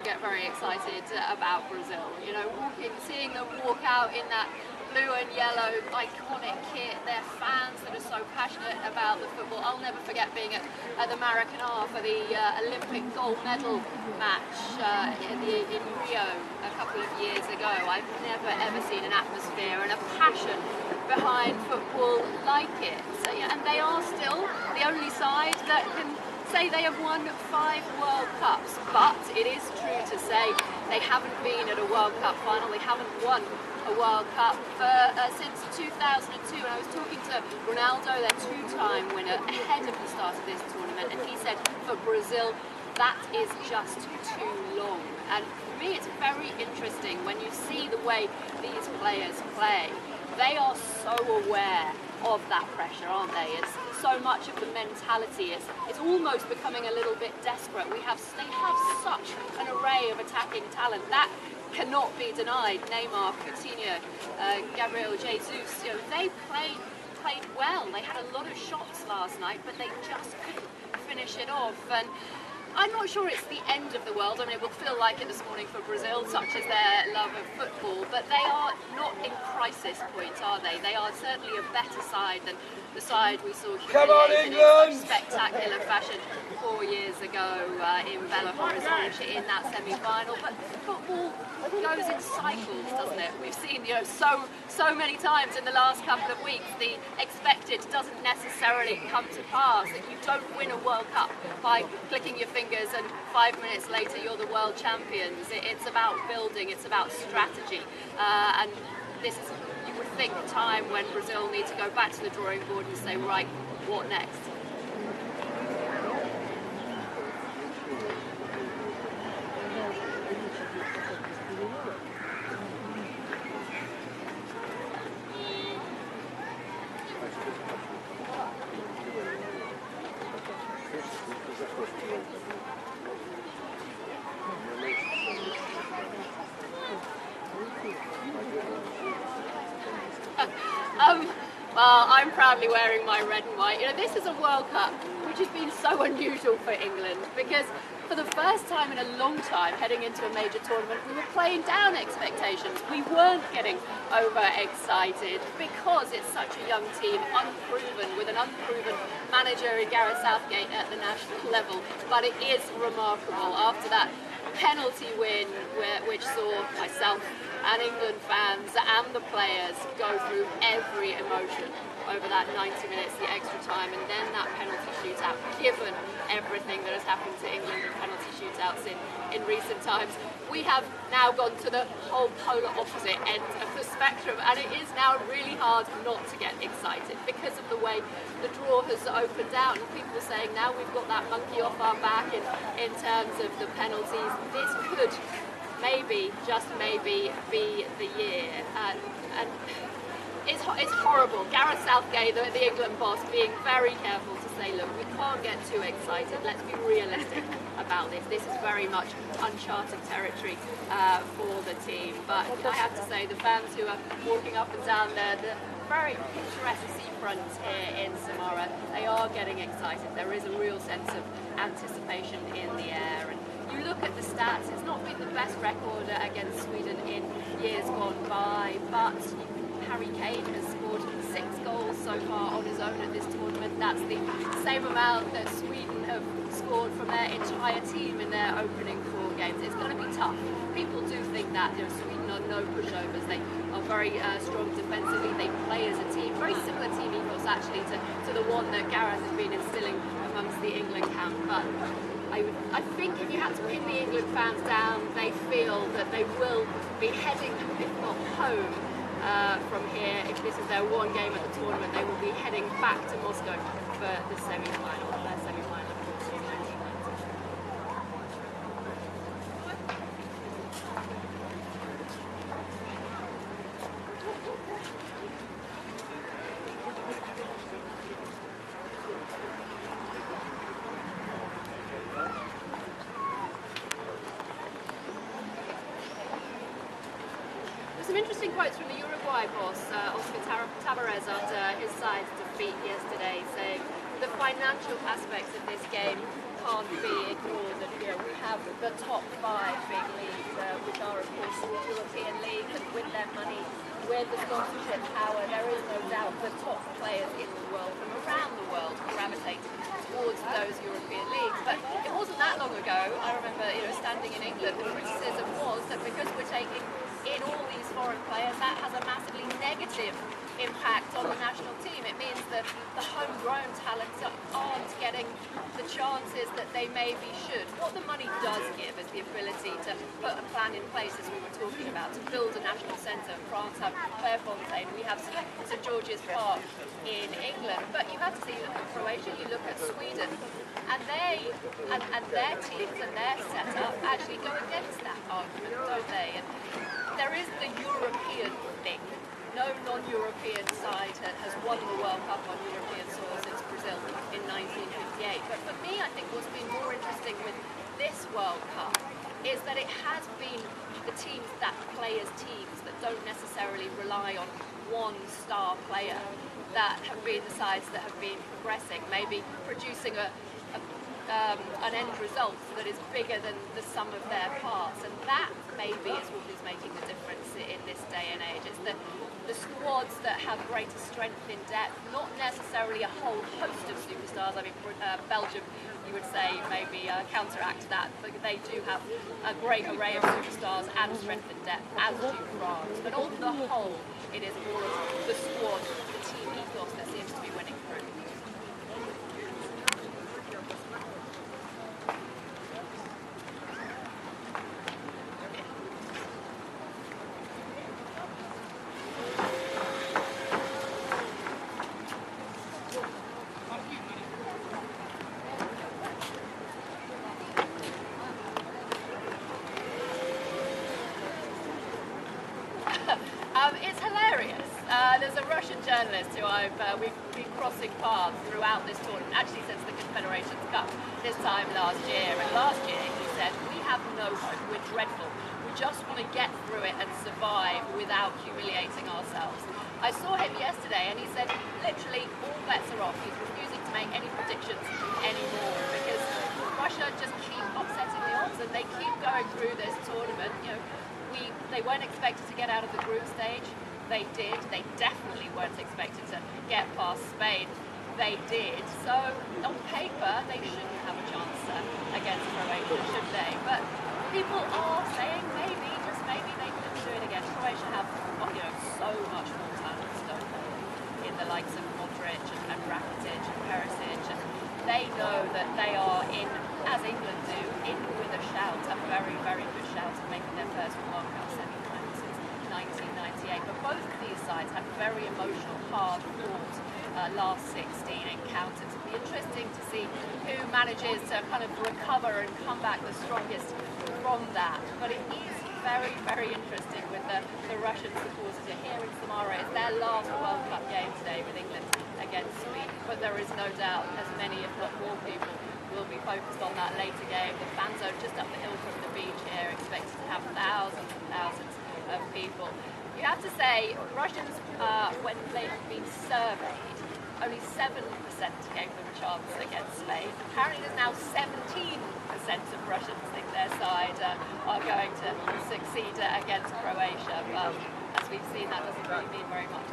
get very excited about Brazil. You know, seeing them walk out in that blue and yellow iconic kit, their fans that are so passionate about the football. I'll never forget being at the Maracanã for the Olympic gold medal match in Rio a couple of years ago. I've never ever seen an atmosphere and a passion behind football like it. So, yeah, and they are still the only side that can say they have won 5 World Cups, but it is true to say they haven't been at a World Cup final, they haven't won a World Cup since 2002. And I was talking to Ronaldo, their 2-time winner, ahead of the start of this tournament, and he said for Brazil that is just too long. And for me it's very interesting when you see the way these players play. They are so aware of that pressure, aren't they? It's so much of the mentality. It's almost becoming a little bit desperate. They have such an array of attacking talent that cannot be denied. Neymar, Coutinho, Gabriel Jesus, you know, they played well. They had a lot of shots last night, but they just couldn't finish it off. And I'm not sure it's the end of the world. I mean, it will feel like it this morning for Brazil, such as their love of football, but they are not in crisis point, are they? They are certainly a better side than the side we saw humiliated in such spectacular fashion 4 years ago in Belo Horizonte in that semi-final. But football goes in cycles, doesn't it? We've seen, you know, so many times in the last couple of weeks the expected doesn't necessarily come to pass. That you don't win a World Cup by clicking your fingers and 5 minutes later you're the world champions. It's about building, it's about strategy, and this is, you would think, a time when Brazil need to go back to the drawing board and say, right, what next? Well, I'm proudly wearing my red and white. You know, this is a World Cup which has been so unusual for England because for the first time in a long time heading into a major tournament we were playing down expectations. We weren't getting overexcited because it's such a young team, unproven, with an unproven manager in Gareth Southgate at the national level. But it is remarkable after that penalty win which saw myself and England fans and the players go through every emotion over that 90 minutes, the extra time, and then that penalty shootout, given everything that has happened to England in penalty shootouts in recent times. We have now gone to the whole polar opposite end of the spectrum, and it is now really hard not to get excited because of the way the draw has opened out, and people are saying now we've got that monkey off our back in terms of the penalties. This could maybe, just maybe, be the year. And it's horrible. Gareth Southgate, the England boss, being very careful to say, look, we can't get too excited. Let's be realistic about this. This is very much uncharted territory for the team. But I have to say, the fans who are walking up and down there, the very picturesque seafront here in Swmare, they are getting excited. There is a real sense of anticipation in the air. And you look at the stats, it's not been the best record against Sweden in years gone by, but Harry Kane has scored 6 goals so far on his own at this tournament. That's the same amount that Sweden have scored from their entire team in their opening 4 games. It's going to be tough. People do think that, you know, Sweden are no pushovers. They are very strong defensively. They play as a team. Very similar team ethos actually to the one that Gareth has been instilling amongst the England camp. But I think if you had to pin the England fans down, they feel that they will be heading, if not home, from here. If this is their one game at the tournament, they will be heading back to Moscow for the semi-final, their semi-final of course in 1990. Some interesting quotes from the Uruguay boss, Oscar Tabarez, after his side's defeat yesterday, saying the financial aspects of this game can't be ignored. That, you know, we have the top 5 being with the sponsorship power, there is no doubt the top players in the world from around the world gravitate towards those European leagues. But it wasn't that long ago. I remember, standing in England, the criticism was that because we're taking in all these foreign players, that has a massively negative impact on the national team. It means that the homegrown talents aren't getting the chances that they maybe should. What the money does give is the ability to put a plan in place, as we were talking about, to build a national centre. France have Clairefontaine, we have St George's Park in England. But you have to see, you look at Croatia, you look at Sweden, and they and their teams and their setup actually go against that argument, don't they? And there is the European thing. No non-European side has won the World Cup on European soil since Brazil in 1958. But for me, I think what's been more interesting with this World Cup is that it has been the teams that play as teams that don't necessarily rely on one star player that have been the sides that have been progressing, maybe producing an end result that is bigger than the sum of their parts, and that maybe is what is making the difference in this day and age. It's the squads that have greater strength in depth, not necessarily a whole host of superstars. I mean, Belgium, you would say, maybe counteract that, but they do have a great array of superstars and strength in depth, as do France. But on the whole, it is more of the squad, the team ethos that seems to be winning through. It's hilarious. There's a Russian journalist who we've been crossing paths throughout this tournament, actually since the Confederations Cup this time last year. And last year he said, "We have no hope, we're dreadful. We just want to get through it and survive without humiliating ourselves." I saw him yesterday and he said, literally, all bets are off. He's refusing to make any predictions anymore because Russia just keep upsetting the odds and they keep going through this tournament. They weren't expected to get out of the group stage. They did. They definitely weren't expected to get past Spain. They did. So on paper, they shouldn't have a chance against Croatia, should they? But people are saying maybe, just maybe, they could do it again. Croatia have, so much more talent, don't they? In the likes of Modric and Rakitic and Perisic, and they know that they are in, as England do, in with a shout, a very, very good shout of making their first World Cup semi-final since 1998. But both of these sides had very emotional, hard-fought last 16 encounters. It'll be interesting to see who manages to kind of recover and come back the strongest from that. But it is very, very interesting with the Russian supporters. You're here in Svmare. It's their last World Cup game today with England against Sweden. But there is no doubt as many, if not more people, will be focused on that later game. The fan zone just up the hill from the beach here, expected to have thousands and thousands of people. You have to say, Russians, when they have been surveyed, only 7% gave them a chance against Spain. Apparently there's now 17% of Russians think their side are going to succeed against Croatia. But as we've seen, that doesn't really mean very much.